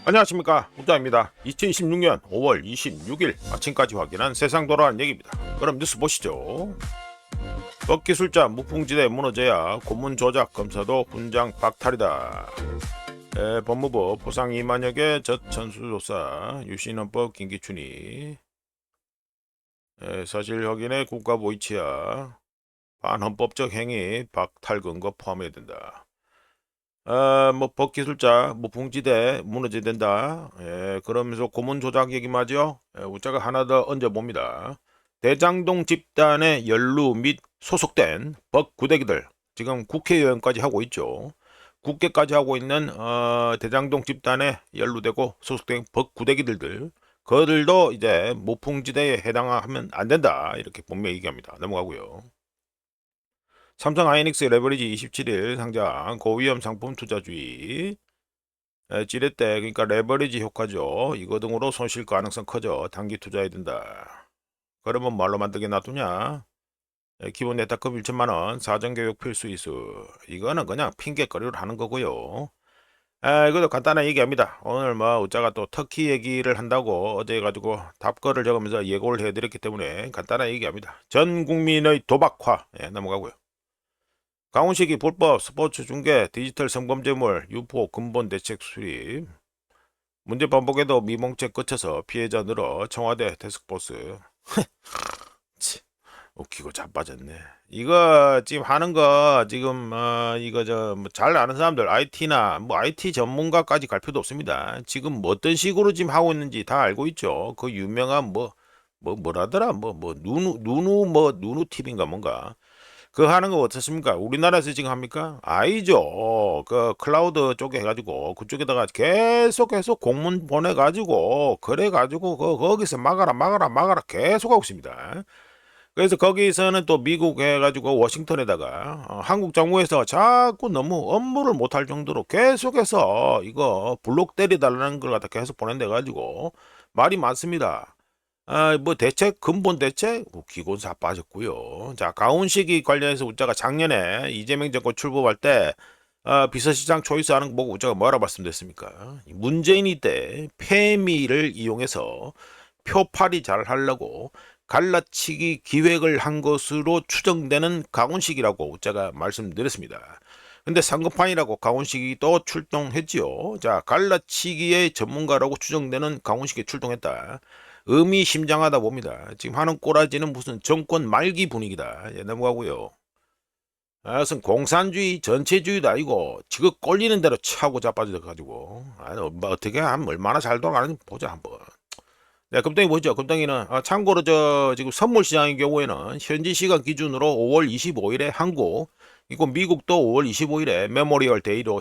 안녕하십니까, 우자입니다. 2016년 5월 26일 아침까지 확인한 세상 돌아간 얘기입니다. 그럼 뉴스 보시죠. 법기술자 무풍지대 무너져야 고문 조작 검사도 훈장 박탈이다. 법무부 포상 2만여 개 젖전수조사 유신헌법 김기춘이 사실 확인의 국가보이치야 반헌법적 행위 박탈 근거 포함해야 된다. 법기술자, 무풍지대 무너져야 된다. 그러면서 고문 조작 얘기 맞죠? 우자가 하나 더 얹어봅니다. 대장동 집단의 연루 및 소속된 법구대기들, 지금 국회의원까지 하고 있죠. 국회까지 하고 있는 대장동 집단에 연루되고 소속된 법구대기들, 그들도 이제 무풍지대에 해당하면 안 된다. 이렇게 분명히 얘기합니다. 넘어가고요. 삼성 하이닉스 레버리지 27일 상장 고위험 상품 투자주의 지렛대, 그러니까 레버리지 효과죠. 이거 등으로 손실 가능성 커져 단기 투자해야 된다. 그러면 뭘로 만들게 놔두냐? 기본 네타급 1천만원 사전교육 필수 이수, 이거는 그냥 핑계거리로 하는 거고요. 이것도 간단하게 얘기합니다. 오늘 우자가 또 터키 얘기를 한다고 어제 해가지고 답글을 적으면서 예고를 해드렸기 때문에 간단하게 얘기합니다. 전 국민의 도박화. 넘어가고요. 강훈식이 불법 스포츠 중계 디지털 성범죄물 유포 근본 대책 수립, 문제 반복에도 미봉책 끝쳐서 피해자 늘어 청와대 데스크보스. 웃기고 자빠졌네. 이거 지금 하는 거 지금 이거 잘 아는 사람들 IT나 IT 전문가까지 갈 필요도 없습니다. 지금 어떤 식으로 지금 하고 있는지 다 알고 있죠. 그 유명한 뭐라더라 누누 TV인가 뭔가 그 하는 거 어떻습니까? 우리나라에서 지금 합니까? 아니죠. 그 클라우드 쪽에 해가지고 그쪽에다가 계속 공문 보내가지고 그래가지고 거기서 막아라 계속 하고 있습니다. 그래서 거기서는 또 미국 해가지고 워싱턴에다가 한국 정부에서 자꾸 너무 업무를 못할 정도로 계속해서 이거 블록 때려달라는 걸 갖다 계속 보낸대 가지고 말이 많습니다. 대책, 근본 대책, 기곤사 빠졌고요. 자, 가훈식이 관련해서 우자가 작년에 이재명 정권 출범할 때 비서실장 초이스하는 거 보고 우자가 뭐라 말씀드렸습니까? 문재인이 때 패미를 이용해서 표팔이 잘 하려고 갈라치기 기획을 한 것으로 추정되는 강훈식이라고 우자가 말씀드렸습니다. 근데 상급판이라고 강훈식이 또 출동했지요. 자, 갈라치기의 전문가라고 추정되는 강훈식이 출동했다. 의미심장하다 봅니다. 지금 하는 꼬라지는 무슨 정권 말기 분위기다. 넘어가고요. 무슨 공산주의 전체주의도 아니고 지금 꼴리는 대로 차고 자빠져가지고 어떻게 하면 얼마나 잘 돌아가는지 보자 한번. 네, 금덩이 보시죠. 금덩이는 참고로 지금 선물 시장의 경우에는 현지 시간 기준으로 5월 25일에 한국, 그리고 미국도 5월 25일에 메모리얼 데이로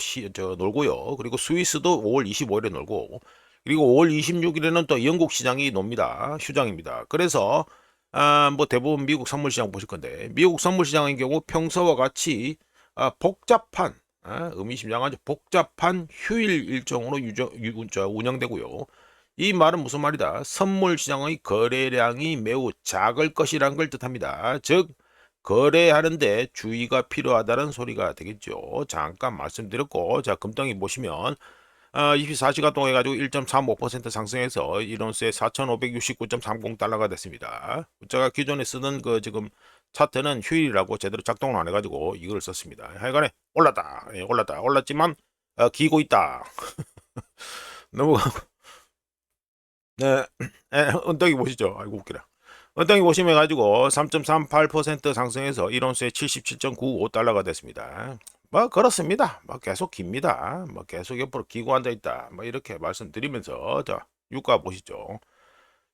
놀고요. 그리고 스위스도 5월 25일에 놀고, 그리고 5월 26일에는 또 영국 시장이 놉니다. 휴장입니다. 그래서 대부분 미국 선물 시장 보실 건데, 미국 선물 시장의 경우 평소와 같이 복잡한 의미심장하죠. 복잡한 휴일 일정으로 운영되고요. 이 말은 무슨 말이다? 선물 시장의 거래량이 매우 작을 것이란 걸 뜻합니다. 즉 거래하는데 주의가 필요하다는 소리가 되겠죠. 잠깐 말씀드렸고, 자, 금덩이 보시면 24시간 동안 해가지고 1.35% 상승해서 이론스에 4,569.30달러가 됐습니다. 제가 기존에 쓰던 지금 차트는 휴일이라고 제대로 작동을 안 해가지고 이걸 썼습니다. 하여간에 올랐다. 올랐지만 기고 있다. 넘어가고. 네, 언덕이 보시죠. 아이고 웃기라. 언덕이 보시면 가지고 3.38% 상승해서 1온스에 77.95달러가 됐습니다. 그렇습니다. 계속 깁니다. 계속 옆으로 기고 앉아 있다. 이렇게 말씀드리면서 자, 유가 보시죠.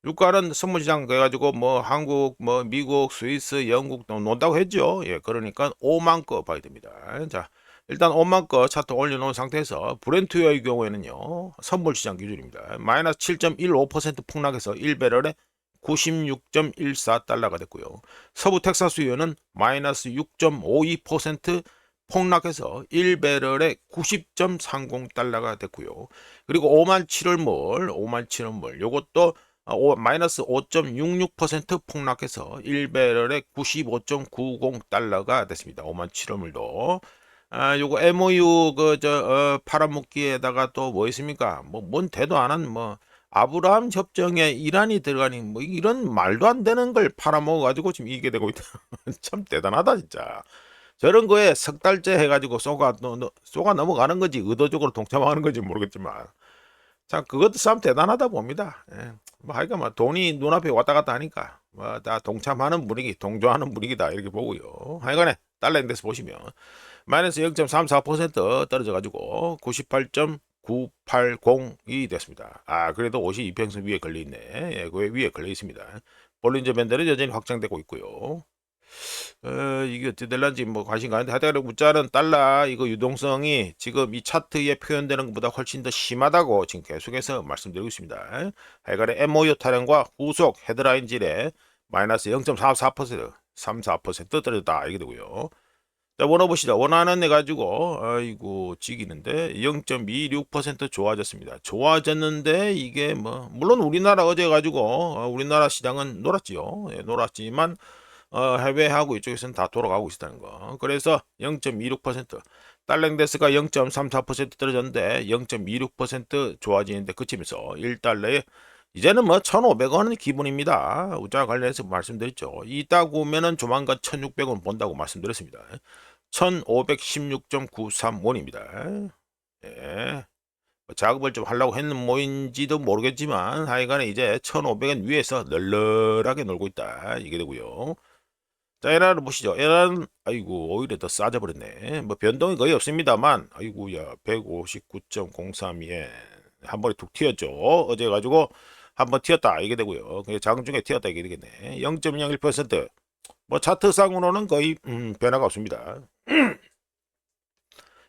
유가는 선물시장 해가지고 한국, 미국, 스위스, 영국 논다고 했죠. 예, 그러니까 5만 거 봐야 됩니다. 자, 일단 5만 거 차트 올려놓은 상태에서 브렌트유의 경우에는요, 선물시장 기준입니다. 마이너스 7.15% 폭락해서 1배럴에 96.14달러가 됐고요. 서부 텍사스유는 마이너스 6.52% 폭락해서 1배럴에 90.30달러가 됐고요. 그리고 5만 7월물 요것도 마이너스 5.66% 폭락해서 1배럴에 95.90달러가 됐습니다. 5만 7월물도. 요거 MOU 팔아먹기에다가 또 뭐 있습니까? 뭐 뭔 대도 안 한 뭐 아브라함 협정에 이란이 들어가니 뭐 이런 말도 안 되는 걸 팔아먹어 가지고 지금 이게 되고 있다. 참 대단하다 진짜. 저런 거에 석 달째 해가지고 쏘가 넘어가는 건지 의도적으로 동참하는 건지 모르겠지만 참 그것도 참 대단하다 봅니다. 예. 뭐 하여간 뭐 돈이 눈앞에 왔다 갔다 하니까 뭐 다 동참하는 분위기, 동조하는 분위기다 이렇게 보고요. 하여간에 달러 인덱스 보시면 마이너스 0.34% 떨어져 가지고 98.980이 됐습니다. 그래도 52평선 위에 걸려 있네. 예, 그 위에 걸려 있습니다. 볼린저 밴드는 여전히 확장되고 있고요. 이게 어떻게 될란지 뭐 관심 가는데 하여튼 문자는 달러 이거 유동성이 지금 이 차트에 표현되는 것보다 훨씬 더 심하다고 지금 계속해서 말씀드리고 있습니다. 하여간에 MOU 타령과 후속 헤드라인 질에 마이너스 0.44% 34% 떨어졌다 이게 되고요. 자, 원화 보시다. 원화는 해가지고 아이고 지기는데 0.26% 좋아졌습니다. 좋아졌는데 이게 뭐 물론 우리나라 어제 가지고 우리나라 시장은 놀았지요. 예, 놀았지만 해외하고 이쪽에서는 다 돌아가고 있다는 거. 그래서 0.26% 달러인덱스가 0.34% 떨어졌는데 0.26% 좋아지는데 그치면서 1달러에 이제는 뭐 1,500원은 기본입니다. 우자 관련해서 말씀드렸죠. 이따 보면은 조만간 1,600원 본다고 말씀드렸습니다. 1,516.93원입니다. 예. 작업을 좀 하려고 했는 모인지도 모르겠지만 하여간에 이제 1,500원 위에서 널널하게 놀고 있다. 이게 되고요. 자, 에라를 보시죠. 에라는 아이고 오히려 더 싸져버렸네. 뭐 변동이 거의 없습니다만 아이고야 159.03엔 한 번에 툭 튀었죠. 어제 가지고 한 번 튀었다 이게 되고요. 장중에 튀었다 이게 되겠네. 0.01%뭐 차트상으로는 거의 변화가 없습니다.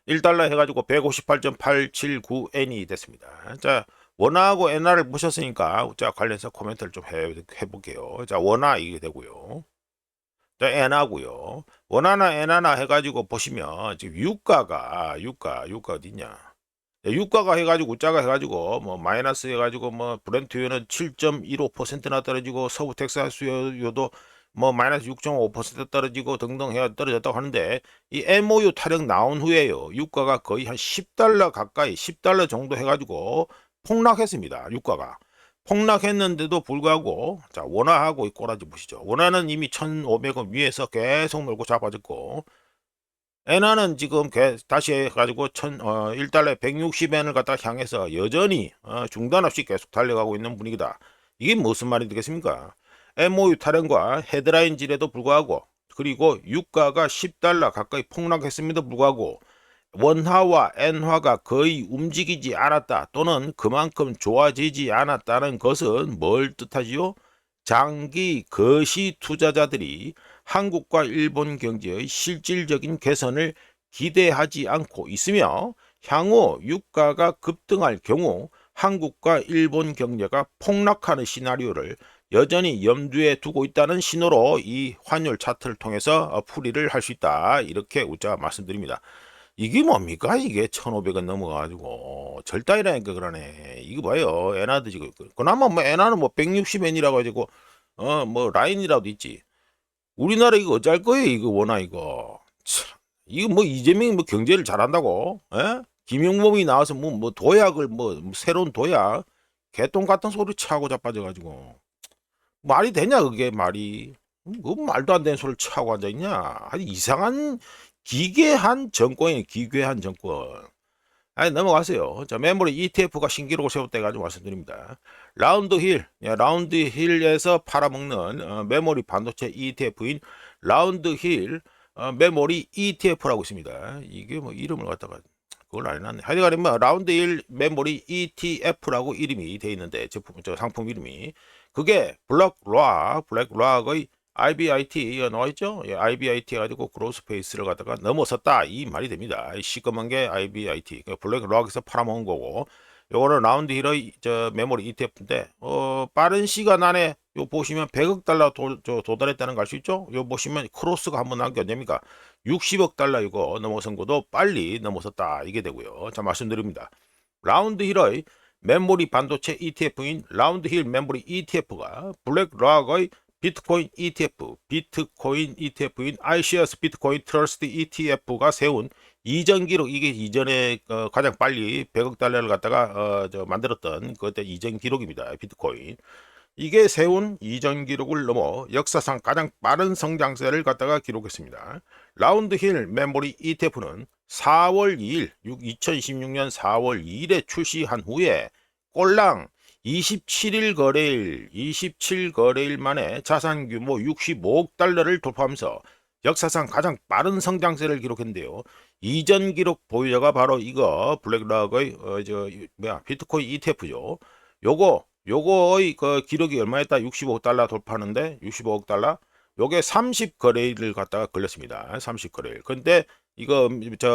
1달러 해가지고 158.879엔이 됐습니다. 자, 원화하고 엔화를 보셨으니까 자 관련해서 코멘트를 좀 해볼게요. 자, 원화 이게 되고요. 자, 엔화고요. 원화나 엔화나 해가지고 보시면 지금 유가 어디냐? 유가가 해가지고 우짜가 해가지고 뭐 마이너스 해가지고 뭐 브렌트유는 7.15%나 떨어지고 서부 텍사스유도 뭐 마이너스 6.5% 떨어지고 등등 해 떨어졌다고 하는데 이 MOU 타령 나온 후에요. 유가가 거의 한 10달러 가까이 10달러 정도 해가지고 폭락했습니다. 유가가. 폭락했는데도 불구하고 자 원화하고 이 꼬라지 보시죠. 원화는 이미 1,500원 위에서 계속 놀고 잡아졌고 엔화는 지금 다시 해가지고 1달러에 160엔을 갖다 향해서 여전히 중단 없이 계속 달려가고 있는 분위기다. 이게 무슨 말이 되겠습니까? MOU 타령과 헤드라인 질에도 불구하고 그리고 유가가 10달러 가까이 폭락했음에도 불구하고 원화와 엔화가 거의 움직이지 않았다 또는 그만큼 좋아지지 않았다는 것은 뭘 뜻하지요? 장기 거시 투자자들이 한국과 일본 경제의 실질적인 개선을 기대하지 않고 있으며 향후 유가가 급등할 경우 한국과 일본 경제가 폭락하는 시나리오를 여전히 염두에 두고 있다는 신호로 이 환율 차트를 통해서 풀이를 할 수 있다. 이렇게 우자가 말씀드립니다. 이게 뭡니까? 이게 1,500원 넘어가가지고 절단이라니까 그러네. 이거 봐요. 엔화도 지금 그나마 뭐 엔화는 뭐 160엔이라고 해가지고 뭐 라인이라도 있지. 우리나라 이거 어쩔 거예요? 이거 원화 이거. 참, 이거 뭐 이재명이 뭐 경제를 잘한다고? 에? 김용범이 나와서 뭐 도약을 뭐 새로운 도약 개똥 같은 소리 차고 자빠져가지고 말이 되냐 그게 말이? 그 말도 안 되는 소리를 차고 앉아 있냐? 아주 이상한 기괴한 정권이에요. 기괴한 정권. 아니 넘어가세요. 자, 메모리 ETF가 신기록을 세웠다 해가지고 말씀드립니다. 라운드 힐, 라운드 힐에서 팔아먹는 메모리 반도체 ETF인 라운드 힐 메모리 ETF라고 있습니다. 이게 뭐 이름을 갖다가 그걸 안 해놨네. 하여간에 뭐 라운드 힐 메모리 ETF라고 이름이 돼 있는데 저 상품 이름이 그게 블랙락의 IBIT 나와 있죠? 예, IBIT 해가지고 그로스페이스를 갖다가 넘어섰다 이 말이 됩니다. 시꺼먼 게 IBIT 블랙락에서 팔아먹은 거고 요거는 라운드 힐의 저 메모리 ETF인데 빠른 시간 안에 요 보시면 100억 달러 도달했다는 거 알 수 있죠? 요 보시면 크로스가 한번 남겨 됩니까? 60억 달러 이거 넘어선 것도 빨리 넘어섰다 이게 되고요. 자 말씀드립니다. 라운드 힐의 메모리 반도체 ETF인 라운드 힐 메모리 ETF가 블랙락의 비트코인 ETF인 iShares 비트코인 트러스트 ETF가 세운 이전 기록, 이게 이전에 가장 빨리 100억 달러를 갖다가 만들었던 그때 이전 기록입니다. 비트코인. 이게 세운 이전 기록을 넘어 역사상 가장 빠른 성장세를 갖다가 기록했습니다. 라운드힐 메모리 ETF는 4월 2일, 2026년 4월 2일에 출시한 후에 꼴랑 27 거래일 만에 자산 규모 65억 달러를 돌파하면서 역사상 가장 빠른 성장세를 기록했는데요. 이전 기록 보유자가 바로 이거 블랙락의 비트코인 ETF죠. 요거의 그 기록이 얼마였다? 65억 달러 돌파하는데 65억 달러. 요게 30거래일을 갖다가 걸렸습니다. 30거래일. 근데 이거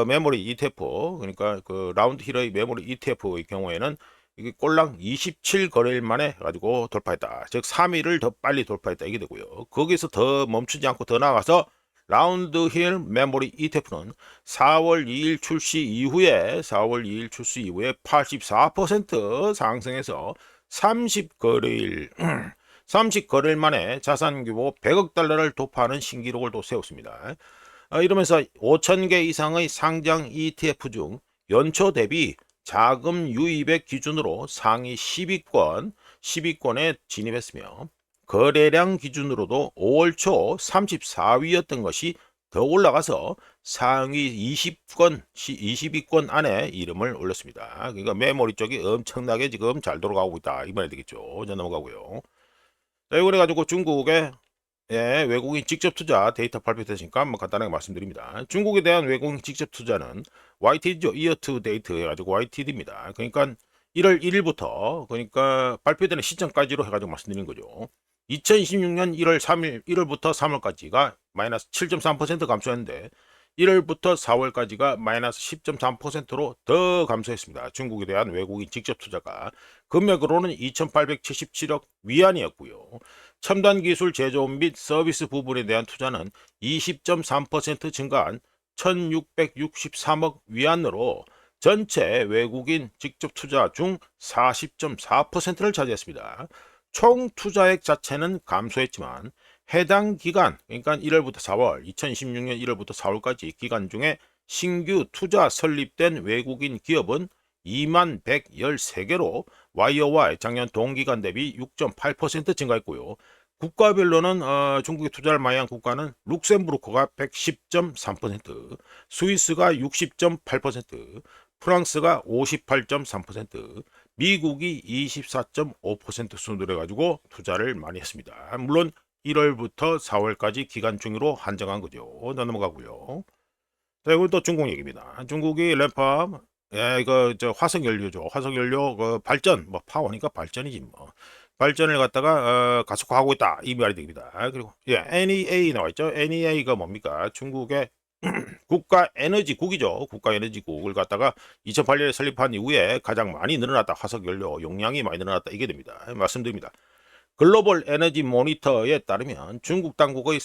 메모리 ETF, 그러니까 그 라운드 힐의 메모리 ETF의 경우에는 이게 꼴랑 27거래일 만에 가지고 돌파했다. 즉 3일을 더 빨리 돌파했다 이게 되고요. 거기서 더 멈추지 않고 더 나가서 라운드 힐 메모리 ETF는 4월 2일 출시 이후에 84% 상승해서 30거래일 30거래일 만에 자산 규모 100억 달러를 돌파하는 신기록을 또 세웠습니다. 이러면서 5,000개 이상의 상장 ETF 중 연초 대비 자금 유입액 기준으로 상위 10위권에 진입했으며 거래량 기준으로도 5월 초 34위였던 것이 더 올라가서 상위 20위권 안에 이름을 올렸습니다. 그러니까 메모리 쪽이 엄청나게 지금 잘 돌아가고 있다 이 말이 되겠죠. 자, 넘어가고요. 자, 이거 그래가지고 중국의 외국인 직접 투자 데이터 발표됐으니까 한번 간단하게 말씀드립니다. 중국에 대한 외국인 직접 투자는 YTD죠. 이어 투 데이트 해가지고 YTD입니다. 그러니까 1월 1일부터 그러니까 발표되는 시점까지로 해가지고 말씀드리는 거죠. 2026년 1월부터 3월까지가 마이너스 7.3% 감소했는데 1월부터 4월까지가 마이너스 10.3%로 더 감소했습니다. 중국에 대한 외국인 직접 투자가 금액으로는 2,877억 위안이었고요. 첨단 기술 제조 및 서비스 부분에 대한 투자는 20.3% 증가한 1,663억 위안으로 전체 외국인 직접 투자 중 40.4%를 차지했습니다. 총 투자액 자체는 감소했지만 해당 기간, 그러니까 1월부터 4월, 2016년 1월부터 4월까지 기간 중에 신규 투자 설립된 외국인 기업은 2만 113개로 YOY 작년 동기간 대비 6.8% 증가했고요. 국가별로는 중국에 투자를 많이 한 국가는 룩셈부르크가 110.3%, 스위스가 60.8%, 프랑스가 58.3%, 미국이 24.5% 순으로 해가지고 투자를 많이 했습니다. 물론 1월부터 4월까지 기간 중으로 한정한 거죠. 넘어가고요. 자, 이건 또 중국 얘기입니다. 중국이 램팜, 이거 화석 연료죠. 화석 연료 그 발전, 뭐 파워니까 발전이지 뭐. 발전을 갖다가 가속화하고 있다 이 말이 됩니다. 그리고 NEA 나와 있죠. NEA가 뭡니까? 중국의 국가에너지국이죠. 국가에너지국을 갖다가 2008년에 설립한 이후에 가장 많이 늘어났다. 화석 연료 용량이 많이 늘어났다. 이게 됩니다. 말씀드립니다. 글로벌 에너지 모니터에 따르면 중국 당국의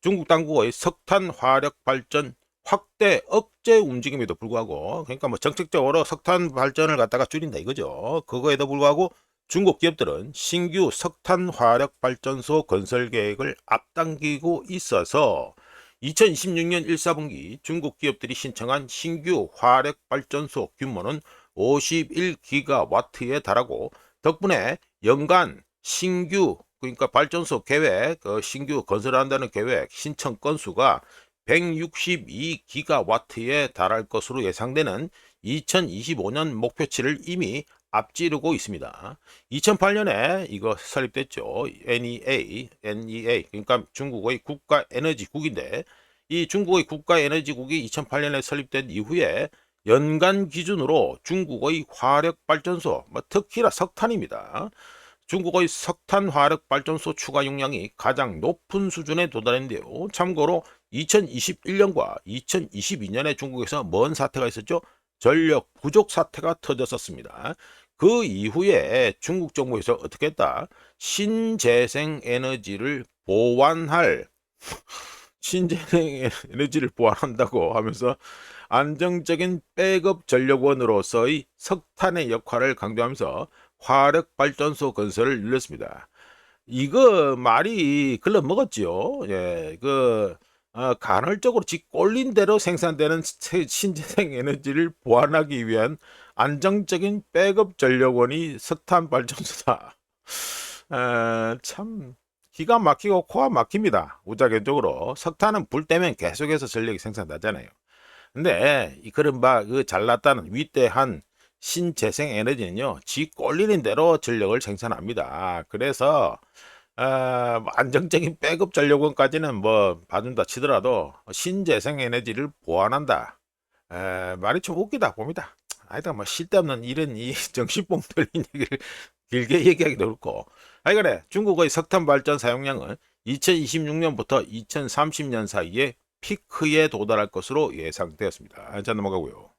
중국 당국의 석탄 화력 발전 확대 억제 움직임에도 불구하고, 그러니까 뭐 정책적으로 석탄 발전을 갖다가 줄인다 이거죠. 그거에도 불구하고 중국 기업들은 신규 석탄 화력 발전소 건설 계획을 앞당기고 있어서 2026년 1사분기 중국 기업들이 신청한 신규 화력 발전소 규모는 51기가와트에 달하고, 덕분에 연간 신규, 그러니까 발전소 계획, 신규 건설한다는 계획 신청 건수가 162기가와트에 달할 것으로 예상되는 2025년 목표치를 이미 앞지르고 있습니다. 2008년에 이거 설립됐죠. NEA, 그러니까 중국의 국가에너지국인데, 이 중국의 국가에너지국이 2008년에 설립된 이후에 연간 기준으로 중국의 화력발전소, 특히나 석탄입니다. 중국의 석탄 화력 발전소 추가 용량이 가장 높은 수준에 도달했는데요. 참고로 2021년과 2022년에 중국에서 뭔 사태가 있었죠? 전력 부족 사태가 터졌었습니다. 그 이후에 중국 정부에서 어떻게 했다? 신재생 에너지를 보완할 신재생 에너지를 보완한다고 하면서 안정적인 백업 전력원으로서의 석탄의 역할을 강조하면서 화력 발전소 건설을 늘렸습니다. 이거 말이 글러 먹었지요. 예, 간헐적으로 지 꼴린 대로 생산되는 신재생 에너지를 보완하기 위한 안정적인 백업 전력원이 석탄 발전소다. 참 기가 막히고 코가 막힙니다. 우자견적으로 석탄은 불 때면 계속해서 전력이 생산되잖아요. 근데 이 그런 그 잘났다는 위대한 신재생 에너지는요, 지 꼴리는 대로 전력을 생산합니다. 그래서 뭐 안정적인 백업 전력원까지는 뭐 봐준다 치더라도 신재생 에너지를 보완한다. 말이 좀 웃기다 봅니다. 하여튼 뭐 쓸데없는 이런 이 정신병 뚫린 얘기를 길게 얘기하기도 그렇고. 하여간에 중국의 석탄 발전 사용량은 2026년부터 2030년 사이에 피크에 도달할 것으로 예상되었습니다. 자, 넘어가고요.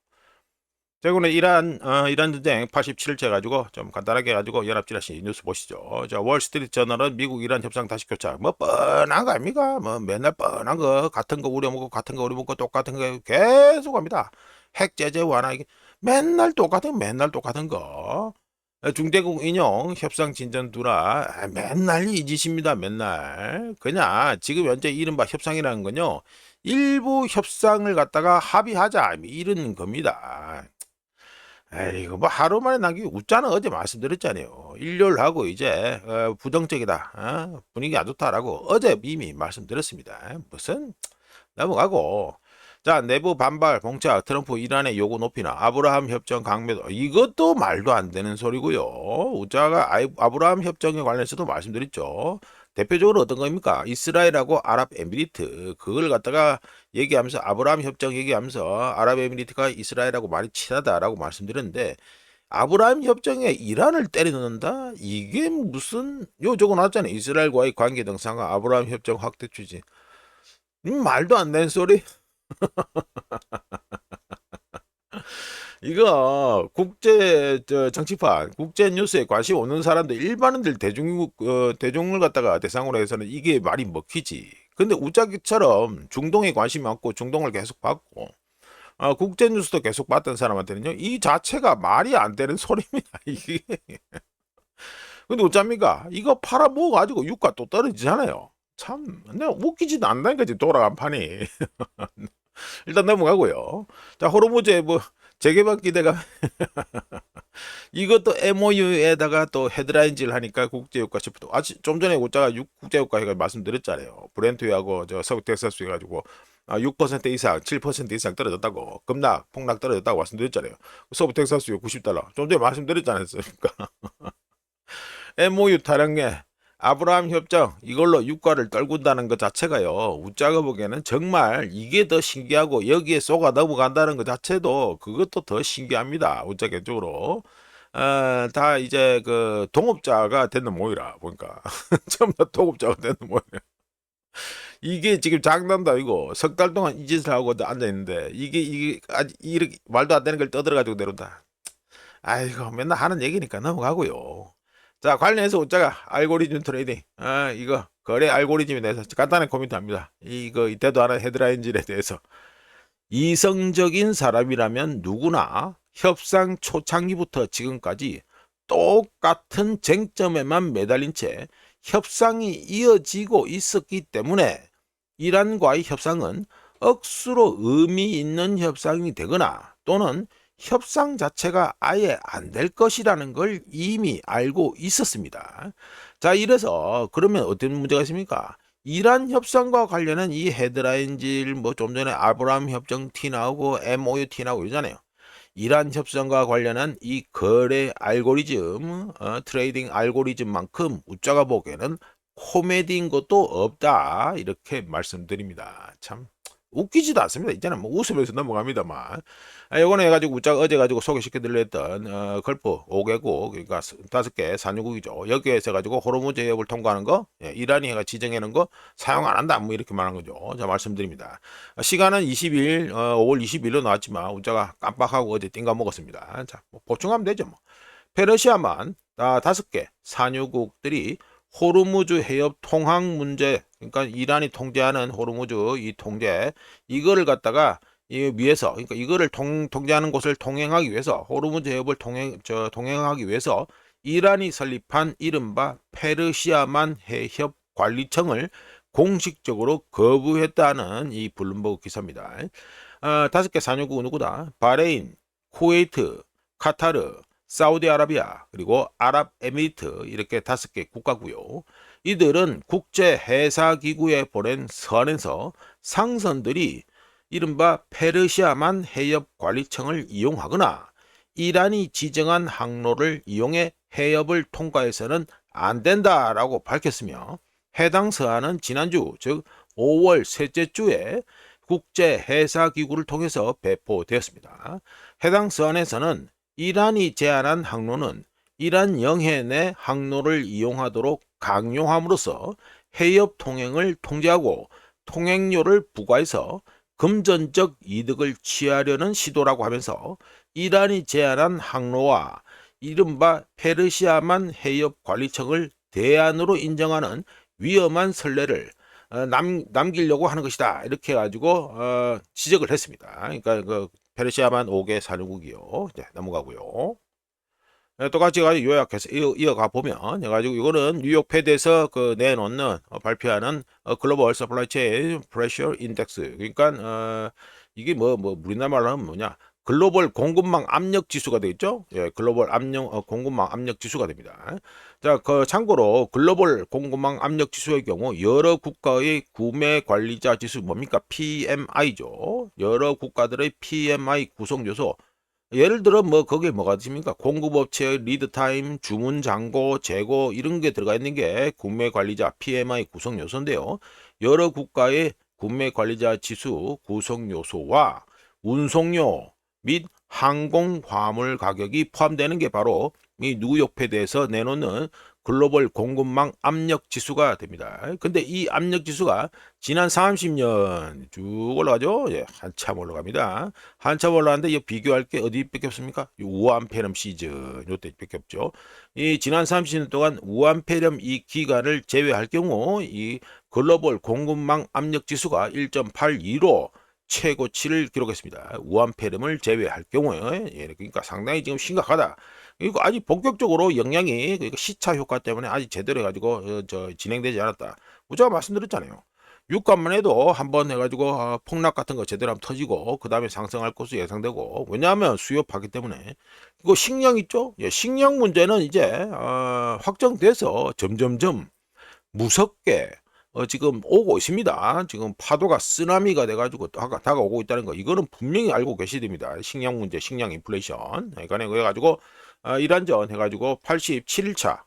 최근에 이란 전쟁 87일째 가지고 좀 간단하게 가지고 연합지라시 뉴스 보시죠. 자, 월스트리트 저널은 미국 이란 협상 다시 교착. 뭐 뻔한 거 아닙니까? 뭐 맨날 뻔한 거 같은 거 우려먹고 같은 거 우려먹고 똑같은 거 계속 합니다. 핵 제재 완화 이게 맨날 똑같은 거. 중대국 인용 협상 진전 두라 맨날 이 짓입니다. 맨날 그냥 지금 현재 이른바 협상이라는 건요, 일부 협상을 갖다가 합의하자 이런 겁니다. 에이거 뭐 하루 만에 남기기 웃자는 어제 말씀드렸잖아요. 일요일하고 이제 부정적이다, 분위기 안 좋다라고 어제 이미 말씀드렸습니다. 무슨 넘어가고. 자, 내부 반발 봉착 트럼프 이란의 요구 높이나 아브라함 협정 강매도 이것도 말도 안 되는 소리고요. 우자가 아브라함 협정에 관련해서도 말씀드렸죠. 대표적으로 어떤 겁니까? 이스라엘하고 아랍에미리트 그걸 갖다가 얘기하면서 아브라함 협정 얘기하면서 아랍에미리트가 이스라엘하고 많이 친하다라고 말씀드렸는데, 아브라함 협정에 이란을 때려 넣는다? 이게 무슨 요 저거 나왔잖아요. 이스라엘과의 관계 정상화 아브라함 협정 확대 추진. 말도 안 되는 소리. 이거 국제 정치판, 국제 뉴스에 관심 없는 사람들, 일반인들 대중을 갖다가 대상으로 해서는 이게 말이 먹히지. 근데 우짜기처럼 중동에 관심이 많고 중동을 계속 받고 국제 뉴스도 계속 봤던 사람한테는요, 이 자체가 말이 안 되는 소리입니다. 이게. 근데 어쩝니까? 이거 팔아먹어 가지고 유가 또 떨어지잖아요. 참, 내가 웃기지도 않다니까 지금 돌아간 판이. 일단 넘어가고요. 자, 호르무즈의 뭐 재개발 기대가 이것도 MOU에다가 또 헤드라인질 하니까 국제유가 싶어도 좀 전에 오자가 국제유가 해가 말씀드렸잖아요. 브렌트유하고 저 서부 텍사스 해가지고 6% 이상, 7% 이상 떨어졌다고, 폭락 떨어졌다고 말씀드렸잖아요. 서부 텍사스유 90달러. 좀 전에 말씀드렸지 않았습니까? MOU 타령에 아브라함 협정 이걸로 유가를 떨군다는 것 자체가요, 웃자가 보기에는 정말 이게 더 신기하고 여기에 쏘가 넘어간다는 것 자체도 그것도 더 신기합니다. 웃자 개쪽으로 다 이제 그 동업자가 되는 모이라 보니까 전부 다 동업자가 되는 모이라. 이게 지금 장난도 아니고 석 달 동안 이 짓을 하고 앉아 있는데 이게 아직 이렇게 말도 안 되는 걸 떠들어 가지고 내려온다. 아이고 맨날 하는 얘기니까 넘어가고요. 자, 관련해서 웃자가 알고리즘 트레이딩, 이거 거래 알고리즘에 대해서 간단한 코멘트합니다. 이거 이때도 하는 헤드라인질에 대해서, 이성적인 사람이라면 누구나 협상 초창기부터 지금까지 똑같은 쟁점에만 매달린 채 협상이 이어지고 있었기 때문에 이란과의 협상은 억수로 의미 있는 협상이 되거나 또는 협상 자체가 아예 안 될 것이라는 걸 이미 알고 있었습니다. 자, 이래서 그러면 어떤 문제가 있습니까? 이란 협상과 관련한 이 헤드라인질 뭐 좀 전에 아브라함 협정 티 나오고 MOU 티 나오고 이러잖아요. 이란 협상과 관련한 이 거래 알고리즘, 트레이딩 알고리즘만큼 웃자가 보기에는 코미디인 것도 없다, 이렇게 말씀드립니다. 참 웃기지도 않습니다. 이제는 뭐 웃으면서 넘어갑니다만. 요거는 해가지고 어제 가지고 소개시켜드려 했던 걸프 5개국, 그러니까 5개 산유국이죠. 여기에서 가지고 호르무즈 해협을 통과하는 거, 이란이 해가 지정해놓은 거 사용 안 한다, 뭐 이렇게 말하는 거죠. 자, 말씀드립니다. 시간은 20일 5월 20일로 나왔지만 우자가 깜빡하고 어제 띵가 먹었습니다. 자, 뭐 보충하면 되죠. 뭐. 페르시아만 5개 산유국들이 호르무즈 해협 통항 문제, 그러니까 이란이 통제하는 호르무즈 이 통제, 이거를 갖다가 이 위해서, 그러니까 이거를 통제하는 곳을 통행하기 위해서, 호르무즈 해협을 통행하기 위해서 이란이 설립한 이른바 페르시아만 해협 관리청을 공식적으로 거부했다는 이 블룸버그 기사입니다. 5개 산유국은 누구다? 바레인, 쿠웨이트, 카타르, 사우디아라비아, 그리고 아랍에미리트 이렇게 5개 국가고요. 이들은 국제해사기구에 보낸 서한에서 상선들이 이른바 페르시아만 해협관리청을 이용하거나 이란이 지정한 항로를 이용해 해협을 통과해서는 안 된다라고 밝혔으며, 해당 서한은 지난주 즉 5월 셋째 주에 국제해사기구를 통해서 배포되었습니다. 해당 서한에서는 이란이 제안한 항로는 이란 영해 내 항로를 이용하도록 강요함으로써 해협 통행을 통제하고 통행료를 부과해서 금전적 이득을 취하려는 시도라고 하면서 이란이 제안한 항로와 이른바 페르시아만 해협관리청을 대안으로 인정하는 위험한 선례를 남기려고 하는 것이다. 이렇게 해가지고 지적을 했습니다. 그러니까 그 페르시아만 5개 산유국이요. 네, 넘어가고요. 똑같이 가지고 요약해서 이어가 보면 해가지고 이거는 뉴욕 패드에서 그 내놓는 발표하는 글로벌 서플라이 체인 프레셔 인덱스. 그러니까 이게 뭐 우리나라 말로 하면 뭐냐? 글로벌 공급망 압력 지수가 되겠죠? 예, 글로벌 공급망 압력 지수가 됩니다. 자, 그 참고로 글로벌 공급망 압력 지수의 경우 여러 국가의 구매 관리자 지수 뭡니까? PMI죠. 여러 국가들의 PMI 구성 요소. 예를 들어 뭐 거기에 뭐가 있습니까? 공급업체의 리드타임, 주문 잔고, 재고 이런 게 들어가 있는 게 구매 관리자 PMI 구성 요소인데요. 여러 국가의 구매 관리자 지수 구성 요소와 운송료 및 항공 화물 가격이 포함되는 게 바로 이 뉴욕 패드에서 내놓는 글로벌 공급망 압력 지수가 됩니다. 근데 이 압력 지수가 지난 30년 쭉 올라가죠. 예, 한참 올라갑니다. 한참 올라가는데 이 비교할 게 어디밖에 없습니까? 우한폐렴 시즌 요때밖에 없죠. 이 지난 30년 동안 우한폐렴 이 기간을 제외할 경우 이 글로벌 공급망 압력 지수가 1.82로 최고치를 기록했습니다. 우한폐렴을 제외할 경우에. 예, 그러니까 상당히 지금 심각하다. 이거 아직 본격적으로 영향이 시차 효과 때문에 아직 제대로 해가지고 진행되지 않았다. 제가 말씀드렸잖아요. 유가만 해도 한번 해가지고 폭락 같은 거 제대로 하면 터지고 그 다음에 상승할 것으로 예상되고, 왜냐하면 수요 파기 때문에. 이거 식량 있죠? 예, 식량 문제는 이제 확정돼서 점점점 무섭게 지금 오고 있습니다. 지금 파도가 쓰나미가 돼가지고 다가오고 있다는 거, 이거는 분명히 알고 계셔야 됩니다. 식량 문제, 식량 인플레이션. 그러니까 그래가지고 이란전 해가지고 87일차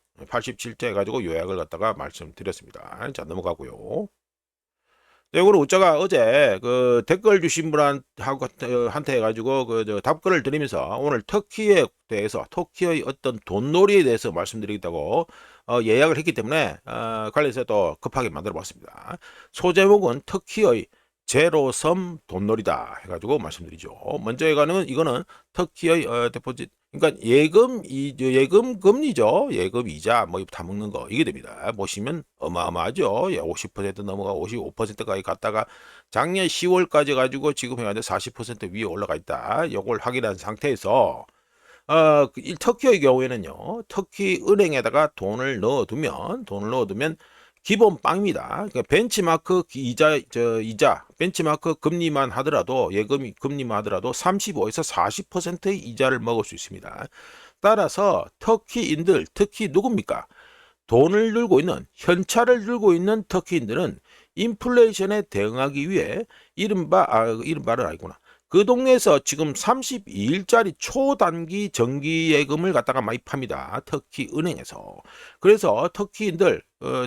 해가지고 요약을 갖다가 말씀드렸습니다. 자, 넘어가고요. 이거는 우짜가 어제 그 댓글 주신 분한테 해가지고 답글을 드리면서 오늘 터키에 대해서, 터키의 어떤 돈놀이에 대해서 말씀드리겠다고 예약을 했기 때문에 관련해서 또 급하게 만들어 봤습니다. 소제목은 터키의 제로섬 돈놀이다 해가지고 말씀드리죠. 먼저 이거는 터키의 데포짓, 그러니까 예금 금리죠. 예금 이자 뭐 다 먹는 거 이게 됩니다. 보시면 어마어마하죠. 예, 50% 넘어가 55%까지 갔다가 작년 10월까지 가지고 지금 해가지고 40% 위에 올라가 있다. 이걸 확인한 상태에서 터키의 경우에는요, 터키 은행에다가 돈을 넣어두면 기본 빵입니다. 그러니까 벤치마크 이자, 벤치마크 금리만 하더라도, 예금 금리만 하더라도 35에서 40%의 이자를 먹을 수 있습니다. 따라서 터키인들, 특히 누굽니까? 돈을 들고 있는, 현찰을 들고 있는 터키인들은 인플레이션에 대응하기 위해 이른바를 알구나. 그 동네에서 지금 32일짜리 초단기 정기예금을 갖다가 많이팝니다. 터키 은행에서. 그래서 터키인들,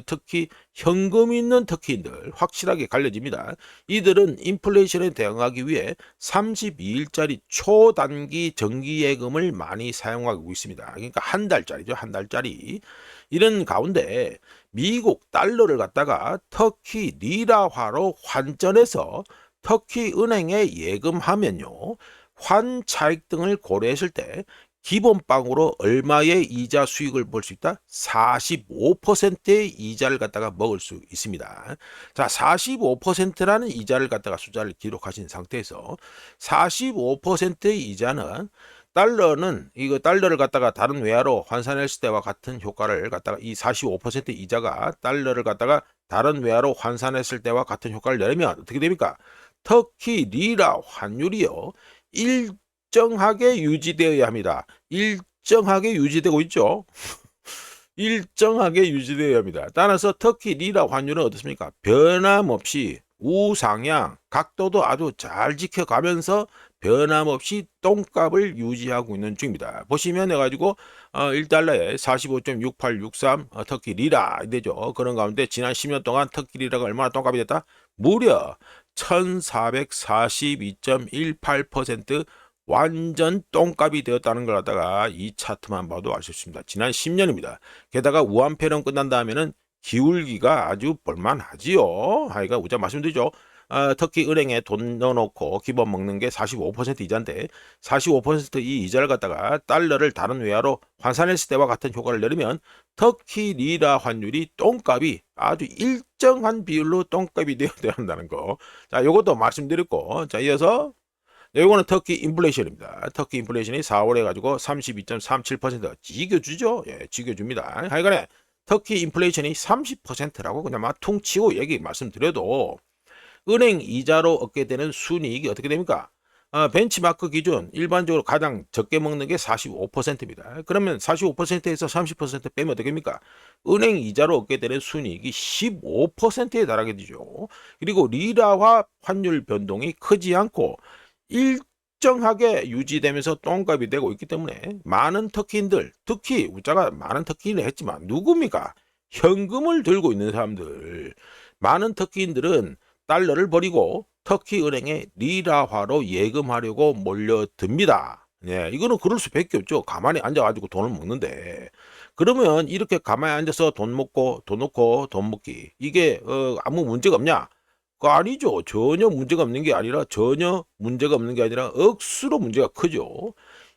특히 현금 있는 터키인들 확실하게 갈려집니다. 이들은 인플레이션에 대응하기 위해 32일짜리 초단기 정기예금을 많이 사용하고 있습니다. 그러니까 한 달짜리죠. 한 달짜리. 이런 가운데 미국 달러를 갖다가 터키 리라화로 환전해서 터키 은행에 예금하면요, 환차익 등을 고려했을 때 기본빵으로 얼마의 이자 수익을 볼 수 있다? 45%의 이자를 갖다가 먹을 수 있습니다. 자, 45%라는 이자를 갖다가 숫자를 기록하신 상태에서 45%의 이자는 달러는 이거 달러를 갖다가 다른 외화로 환산했을 때와 같은 효과를 갖다가 이 45% 이자가 달러를 갖다가 다른 외화로 환산했을 때와 같은 효과를 내려면 어떻게 됩니까? 터키 리라 환율이요. 일정하게 유지되어야 합니다. 일정하게 유지되고 있죠. 일정하게 유지되어야 합니다. 따라서 터키 리라 환율은 어떻습니까? 변함없이 우상향 각도도 아주 잘 지켜가면서 변함없이 똥값을 유지하고 있는 중입니다. 보시면 해가지고 1달러에 45.6863 터키 리라 되죠. 그런 가운데 지난 10년 동안 터키 리라가 얼마나 똥값이 됐다? 무려 1442.18% 완전 똥값이 되었다는 걸 갖다가 이 차트만 봐도 알 수 있습니다. 지난 10년입니다. 게다가 우한폐렴 끝난 다음에는 기울기가 아주 볼만하지요. 하여가 우자 말씀드리죠. 터키 은행에 돈 넣어놓고 기본 먹는 게 45% 이자인데 45%이 이자를 갖다가 달러를 다른 외화로 환산했을 때와 같은 효과를 내리면 터키 리라 환율이 똥값이 아주 일정한 비율로 똥값이 되어야 한다는 거. 자, 이것도 말씀드렸고, 자, 이어서 이거는 터키 인플레이션입니다. 터키 인플레이션이 4월에 가지고 32.37% 지겨주죠. 예, 지겨줍니다. 하여간에 터키 인플레이션이 30%라고 그냥 막 퉁치고 얘기 말씀드려도 은행 이자로 얻게 되는 순이익이 어떻게 됩니까? 벤치마크 기준 일반적으로 가장 적게 먹는 게 45%입니다. 그러면 45%에서 30% 빼면 어떻게 됩니까? 은행 이자로 얻게 되는 순이익이 15%에 달하게 되죠. 그리고 리라화 환율 변동이 크지 않고 일정하게 유지되면서 똥값이 되고 있기 때문에 많은 터키인들, 특히 우자가 많은 터키인을 했지만 누굽니까? 현금을 들고 있는 사람들. 많은 터키인들은 달러를 버리고 터키 은행에 리라화로 예금하려고 몰려듭니다. 네, 이거는 그럴 수밖에 없죠. 가만히 앉아가지고 돈을 먹는데. 그러면 이렇게 가만히 앉아서 돈 먹고 돈 넣고 돈 먹기 이게 아무 문제가 없냐? 그 아니죠. 전혀 문제가 없는 게 아니라 전혀 문제가 없는 게 아니라 억수로 문제가 크죠.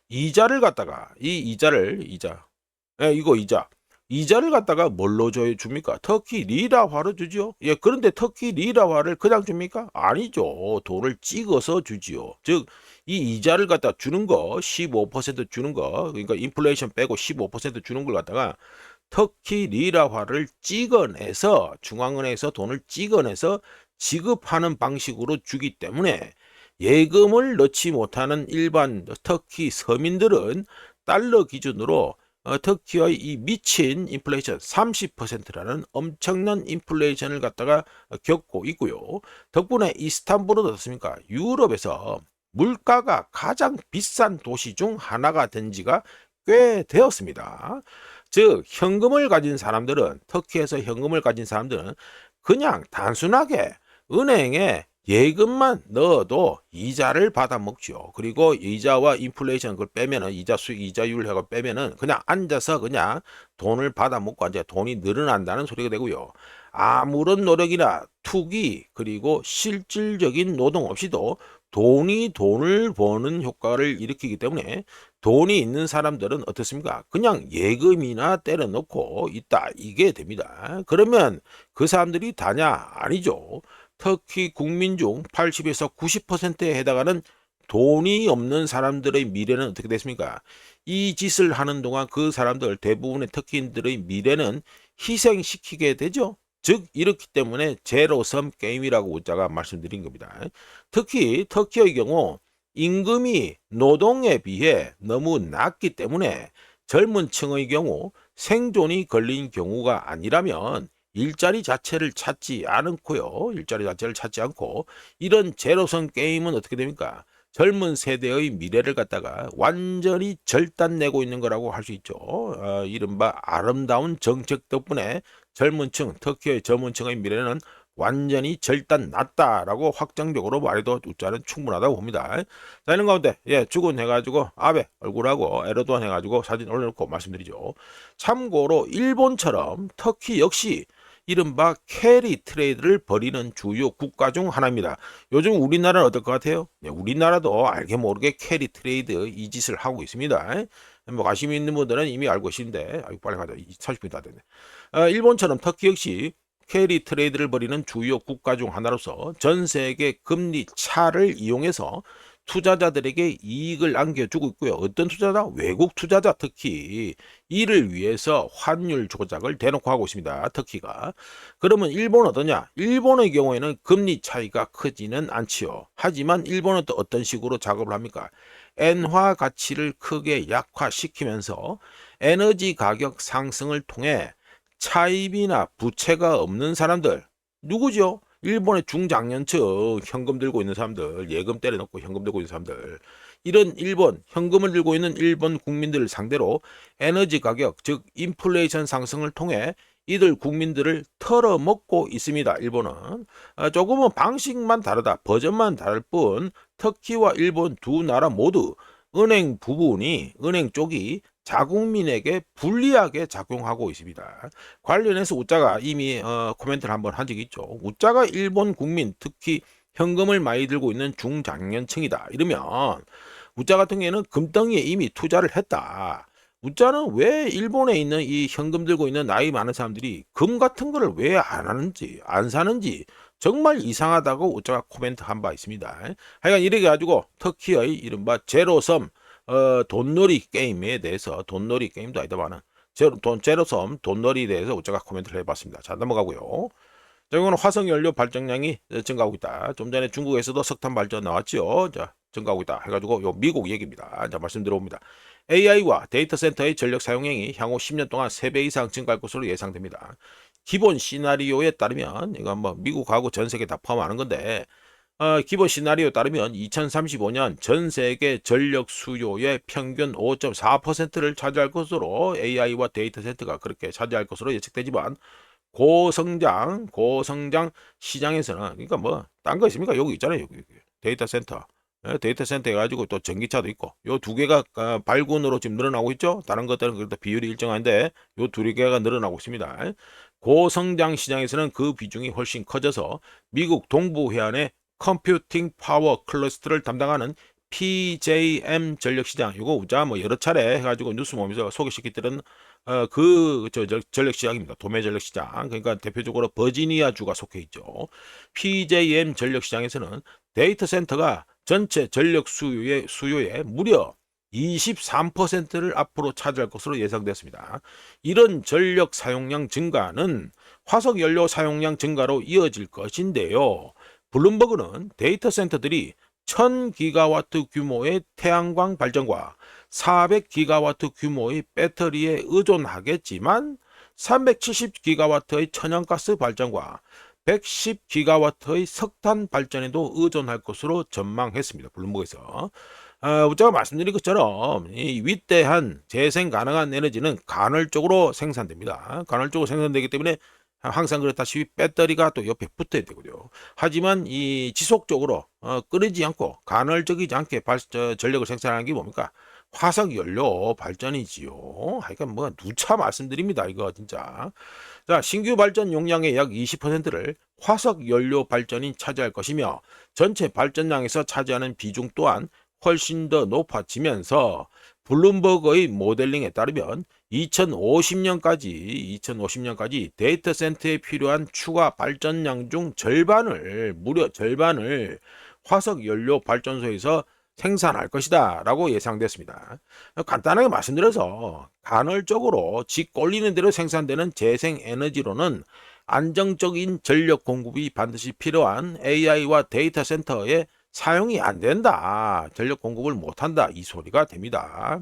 이자를 갖다가 이 이자를 예, 이거 이자를 갖다가 뭘로 줍니까? 터키 리라화로 주죠. 예, 그런데 터키 리라화를 그냥 줍니까? 아니죠. 돈을 찍어서 주지요. 즉, 이 이자를 갖다 주는 거, 15% 주는 거, 그러니까 인플레이션 빼고 15% 주는 걸 갖다가 터키 리라화를 찍어내서 중앙은행에서 돈을 찍어내서 지급하는 방식으로 주기 때문에 예금을 넣지 못하는 일반 터키 서민들은 달러 기준으로 터키의 이 미친 인플레이션 30%라는 엄청난 인플레이션을 갖다가 겪고 있고요. 덕분에 이스탄불은 어떻습니까? 유럽에서 물가가 가장 비싼 도시 중 하나가 된 지가 꽤 되었습니다. 즉 현금을 가진 사람들은 터키에서 현금을 가진 사람들은 그냥 단순하게 은행에 예금만 넣어도 이자를 받아 먹죠. 그리고 이자와 인플레이션 그걸 빼면은 이자율 해가 빼면은 그냥 앉아서 그냥 돈을 받아 먹고 이제 돈이 늘어난다는 소리가 되고요. 아무런 노력이나 투기 그리고 실질적인 노동 없이도 돈을 버는 효과를 일으키기 때문에 돈이 있는 사람들은 어떻습니까? 그냥 예금이나 때려 넣고 있다. 이게 됩니다. 그러면 그 사람들이 다냐? 아니죠. 터키 국민 중 80에서 90%에 해당하는 돈이 없는 사람들의 미래는 어떻게 됐습니까? 이 짓을 하는 동안 그 사람들 대부분의 터키인들의 미래는 희생시키게 되죠. 즉 이렇기 때문에 제로섬 게임이라고 우자가 말씀드린 겁니다. 특히 터키의 경우 임금이 노동에 비해 너무 낮기 때문에 젊은 층의 경우 생존이 걸린 경우가 아니라면 일자리 자체를 찾지 않고요. 일자리 자체를 찾지 않고 이런 제로섬 게임은 어떻게 됩니까? 젊은 세대의 미래를 갖다가 완전히 절단내고 있는 거라고 할 수 있죠. 이른바 아름다운 정책 덕분에 젊은 층, 터키의 젊은 층의 미래는 완전히 절단났다라고 확정적으로 말해도 우자는 충분하다고 봅니다. 자, 이런 가운데 죽은 해가지고 아베 얼굴하고 에르도안 해가지고 사진 올려놓고 말씀드리죠. 참고로 일본처럼 터키 역시 이른바 캐리 트레이드를 벌이는 주요 국가 중 하나입니다. 요즘 우리나라는 어떨 것 같아요? 우리나라도 알게 모르게 캐리 트레이드 이 짓을 하고 있습니다. 뭐 관심 있는 분들은 이미 알고 계시는데 빨리 가자. 40분이 다 됐네. 일본처럼 터키 역시 캐리 트레이드를 벌이는 주요 국가 중 하나로서 전 세계 금리 차를 이용해서 투자자들에게 이익을 안겨주고 있고요. 어떤 투자자? 외국 투자자 특히 이를 위해서 환율 조작을 대놓고 하고 있습니다. 터키가. 그러면 일본은 어떠냐? 일본의 경우에는 금리 차이가 크지는 않지요. 하지만 일본은 또 어떤 식으로 작업을 합니까? 엔화 가치를 크게 약화시키면서 에너지 가격 상승을 통해 차입이나 부채가 없는 사람들 누구죠? 일본의 중장년층 현금 들고 있는 사람들, 예금 때려넣고 현금 들고 있는 사람들, 이런 일본 현금을 들고 있는 일본 국민들을 상대로 에너지 가격, 즉 인플레이션 상승을 통해 이들 국민들을 털어먹고 있습니다. 일본은 조금은 방식만 다르다, 버전만 다를 뿐 터키와 일본 두 나라 모두 은행 부분이, 은행 쪽이 자국민에게 불리하게 작용하고 있습니다. 관련해서 우짜가 이미 코멘트를 한번 한 적이 있죠. 우짜가 일본 국민, 특히 현금을 많이 들고 있는 중장년층이다 이러면 우짜 같은 경우에는 금덩이에 이미 투자를 했다. 우짜는 왜 일본에 있는 이 현금 들고 있는 나이 많은 사람들이 금 같은 거를 왜 안 하는지, 안 사는지 정말 이상하다고 우짜가 코멘트 한 바 있습니다. 하여간 이렇게 가지고 터키의 이른바 제로섬 돈놀이 게임에 대해서, 돈놀이 게임도 아니다만은 제로섬 돈놀이에 대해서 우짜가 코멘트를 해봤습니다. 자, 넘어가고요. 자, 이거는 화석 연료 발전량이 증가하고 있다. 좀 전에 중국에서도 석탄 발전 나왔죠. 자, 증가하고 있다. 해가지고 요 미국 얘기입니다. 자, 말씀 들어봅니다. AI와 데이터 센터의 전력 사용량이 향후 10년 동안 3배 이상 증가할 것으로 예상됩니다. 기본 시나리오에 따르면, 이건 뭐 미국하고 전 세계 다 포함하는 건데, 기본 시나리오에 따르면 2035년 전 세계 전력 수요의 평균 5.4%를 차지할 것으로 AI와 데이터 센터가 그렇게 차지할 것으로 예측되지만 고성장 시장에서는, 그러니까 뭐 딴 거 있습니까? 여기 있잖아요. 여기 데이터 센터. 데이터 센터 해가지고 또 전기차도 있고 요 두 개가 발군으로 지금 늘어나고 있죠. 다른 것들은 그래도 비율이 일정한데 요 두 개가 늘어나고 있습니다. 고성장 시장에서는 그 비중이 훨씬 커져서 미국 동부 해안의 컴퓨팅 파워 클러스터를 담당하는 PJM 전력시장, 이거 우자 뭐 여러 차례 해가지고 뉴스 모임에서 소개시켰던 전력시장입니다. 도매 전력시장. 그러니까 대표적으로 버지니아주가 속해 있죠. PJM 전력시장에서는 데이터 센터가 전체 전력 수요의 무려 23%를 앞으로 차지할 것으로 예상됐습니다. 이런 전력 사용량 증가는 화석 연료 사용량 증가로 이어질 것인데요. 블룸버그는 데이터 센터들이 1000기가와트 규모의 태양광 발전과 400기가와트 규모의 배터리에 의존하겠지만 370기가와트의 천연가스 발전과 110기가와트의 석탄 발전에도 의존할 것으로 전망했습니다. 블룸버그에서. 제가 말씀드린 것처럼 이 위대한 재생 가능한 에너지는 간헐적으로 생산됩니다. 간헐적으로 생산되기 때문에 항상 그렇다시피 배터리가 또 옆에 붙어야 되고요. 하지만 이 지속적으로 끊이지 않고 간헐적이지 않게 전력을 생산하는 게 뭡니까? 화석 연료 발전이지요. 하여간 뭐 누차 말씀드립니다. 이거 진짜. 자, 신규 발전 용량의 약 20%를 화석 연료 발전이 차지할 것이며 전체 발전량에서 차지하는 비중 또한 훨씬 더 높아지면서 블룸버그의 모델링에 따르면 2050년까지 데이터 센터에 필요한 추가 발전량 중 무려 절반을 화석 연료 발전소에서 생산할 것이다 라고 예상됐습니다. 간단하게 말씀드려서 간헐적으로 지 꼴리는 대로 생산되는 재생에너지로는 안정적인 전력 공급이 반드시 필요한 AI와 데이터 센터에 사용이 안 된다. 전력 공급을 못한다. 이 소리가 됩니다.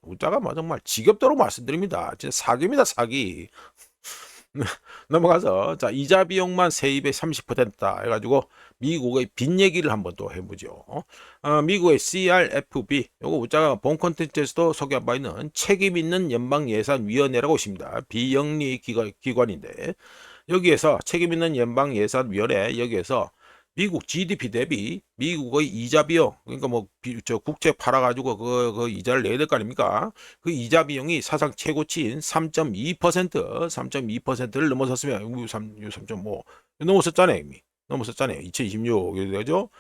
우짜가 뭐 정말 지겹도록 말씀드립니다. 진짜 사기입니다. 사기. 넘어가서 자, 이자 비용만 세입의 30%다 해가지고 미국의 빚 얘기를 한번 또 해보죠. 미국의 CRFB, 요거 우짜가 본 콘텐츠에서도 소개한 바 있는 책임 있는 연방예산위원회라고 있습니다. 비영리 기관인데 여기에서 책임 있는 연방예산위원회, 여기에서 미국 GDP 대비 미국의 이자 비용, 그러니까 뭐 국채 팔아가지고 그 이자를 내야 될 거 아닙니까? 그 이자 비용이 사상 최고치인 3.2%를 넘어섰으면 3.5 넘어섰잖아요. 이미 넘어섰잖아요. 2026 되죠?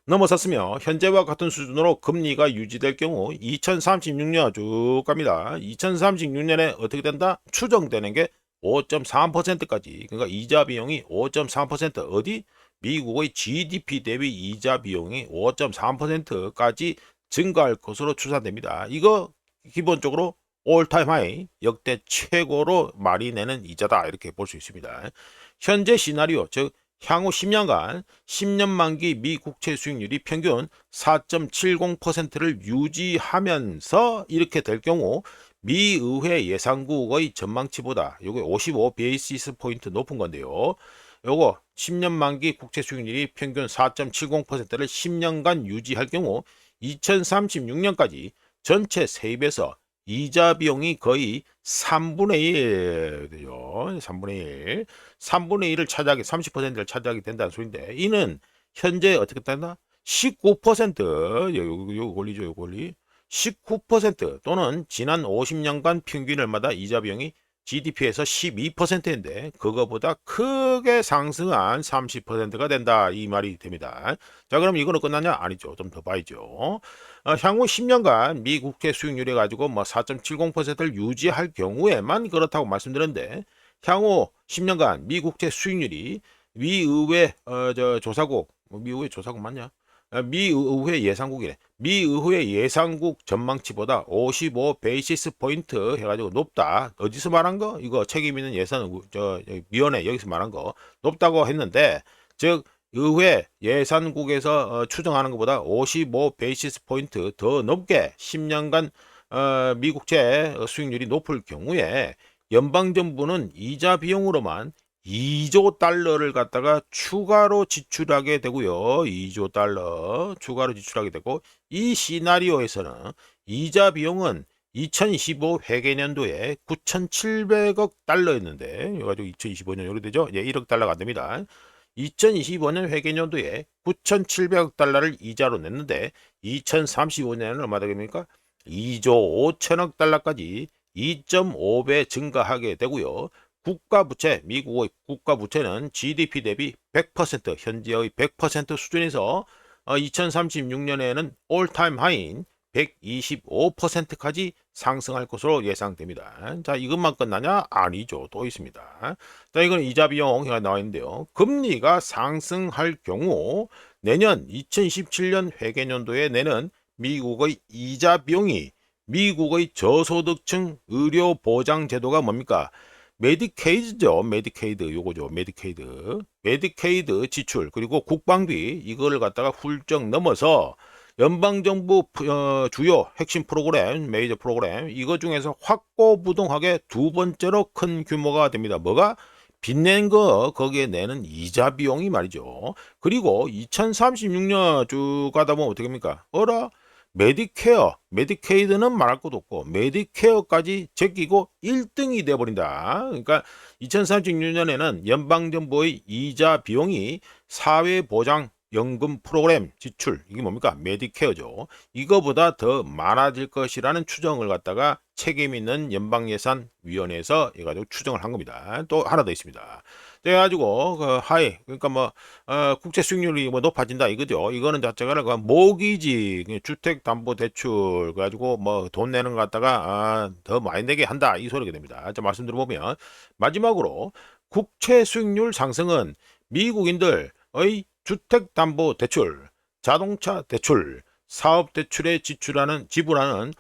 넘어섰으며 현재와 같은 수준으로 금리가 유지될 경우 2036년 쭉 갑니다. 2036년에 어떻게 된다? 추정되는 게 5.3%까지. 그러니까 이자 비용이 5.3% 어디? 미국의 GDP 대비 이자 비용이 5.3%까지 증가할 것으로 추산됩니다. 이거 기본적으로 올타임 하이, 역대 최고로 많이 내는 이자다 이렇게 볼 수 있습니다. 현재 시나리오, 즉 향후 10년간 10년 만기 미 국채 수익률이 평균 4.70%를 유지하면서 이렇게 될 경우 미 의회 예상국의 전망치보다 요게 55 베이시스 포인트 높은 건데요. 요거 10년 만기 국채 수익률이 평균 4.70%를 10년간 유지할 경우 2036년까지 전체 세입에서 이자 비용이 거의 3분의 1 되죠. 3분의 1. 3분의 1을 차지하게 30%를 차지하게 된다는 소리인데 이는 현재 어떻게 된다? 19% 요 권리죠. 요 권리. 19% 또는 지난 50년간 평균을마다 이자 비용이 GDP에서 12%인데 그거보다 크게 상승한 30%가 된다 이 말이 됩니다. 자, 그럼 이거는 끝났냐? 아니죠. 좀 더 봐야죠. 향후 10년간 미 국채 수익률이 가지고 뭐 4.70%를 유지할 경우에만 그렇다고 말씀드렸는데 향후 10년간 미 국채 수익률이 미의회 조사국 미의회 조사국 맞냐? 미의회 예상국이래. 미의회 예상국 전망치보다 55 베이시스 포인트 해가지고 높다. 어디서 말한 거? 이거 책임 있는 위원회 여기서 말한 거 높다고 했는데, 즉 의회 예산국에서 추정하는 것보다 55 베이시스 포인트 더 높게 10년간 미국채 수익률이 높을 경우에 연방정부는 이자 비용으로만 2조 달러를 갖다가 추가로 지출하게 되고요. 2조 달러 추가로 지출하게 되고 이 시나리오에서는 이자 비용은 2025 회계년도에 9,700억 달러였는데 이거 가지고 2025년 요리 되죠? 예, 1억 달러가 안 됩니다. 2025년 회계년도에 9,700억 달러를 이자로 냈는데 2035년에는 얼마 되겠습니까? 2조 5천억 달러까지 2.5배 증가하게 되고요. 국가부채, 미국의 국가부채는 GDP 대비 100%, 현재의 100% 수준에서 2036년에는 올타임 하이인 125%까지 상승할 것으로 예상됩니다. 자, 이것만 끝나냐? 아니죠. 또 있습니다. 자, 이건 이자 비용이 나와 있는데요. 금리가 상승할 경우 내년 2027년 회계년도에 내는 미국의 이자 비용이 미국의 저소득층 의료 보장 제도가 뭡니까? 메디케이드죠. 메디케이드 요거죠. 메디케이드 지출 그리고 국방비 이거를 갖다가 훌쩍 넘어서 연방정부 주요 핵심 프로그램 메이저 프로그램 이거 중에서 확고부동하게 두 번째로 큰 규모가 됩니다. 뭐가? 빚낸 거 거기에 내는 이자 비용이 말이죠. 그리고 2036년 쭉 가다 보면 어떻게 됩니까? 메디케어, 메디케이드는 말할 것도 없고 메디케어까지 제끼고 1등이 돼버린다. 그러니까 2036년에는 연방정부의 이자 비용이 사회보장연금 프로그램 지출, 이게 뭡니까? 메디케어죠. 이거보다 더 많아질 것이라는 추정을 갖다가 책임있는 연방예산위원회에서 해가지고 추정을 한 겁니다. 또 하나 더 있습니다. 그래가지고 그러니까 국채 수익률이 높아진다 이거죠. 이거는 자체가 모기지 주택담보대출 가지고 돈 내는 거 갖다가 더 많이 내게 한다 이 소리가 됩니다. 자, 말씀 들어보면 마지막으로 국채 수익률 상승은 미국인들의 주택담보대출, 자동차 대출, 사업대출에 지불하는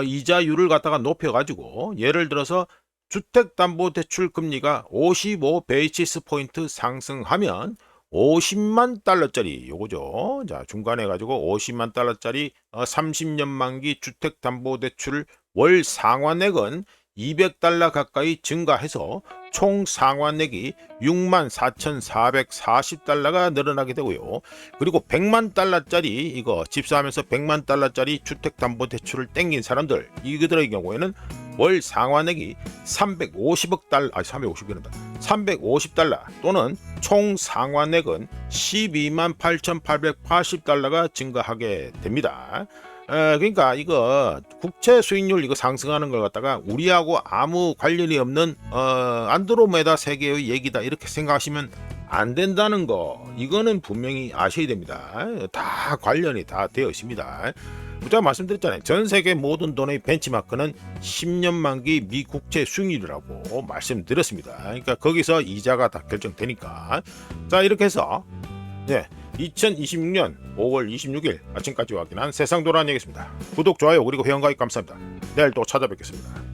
이자율을 갖다가 높여가지고 예를 들어서 주택담보대출 금리가 55 베이시스 포인트 상승하면 50만 달러짜리 요거죠. 자, 중간에 가지고 50만 달러짜리 30년 만기 주택담보대출 월 상환액은 200달러 가까이 증가해서 총 상환액이 64,440달러가 늘어나게 되고요. 그리고 100만 달러짜리 이거 집사하면서 100만 달러짜리 주택담보대출을 땡긴 사람들 이들의 경우에는 월 상환액이 350달러 또는 총 상환액은 128,880달러가 증가하게 됩니다. 그러니까 이거 국채 수익률 이거 상승하는 걸 갖다가 우리하고 아무 관련이 없는 안드로메다 세계의 얘기다 이렇게 생각하시면 안 된다는 거 이거는 분명히 아셔야 됩니다. 다 관련이 다 되어 있습니다. 제가 말씀드렸잖아요. 전 세계 모든 돈의 벤치마크는 10년 만기 미 국채 수익률이라고 말씀드렸습니다. 그러니까 거기서 이자가 다 결정되니까 자 이렇게 해서 네, 2026년 5월 26일 아침까지 확인한 세상 돌아다니겠습니다. 구독, 좋아요 그리고 회원가입 감사합니다. 내일 또 찾아뵙겠습니다.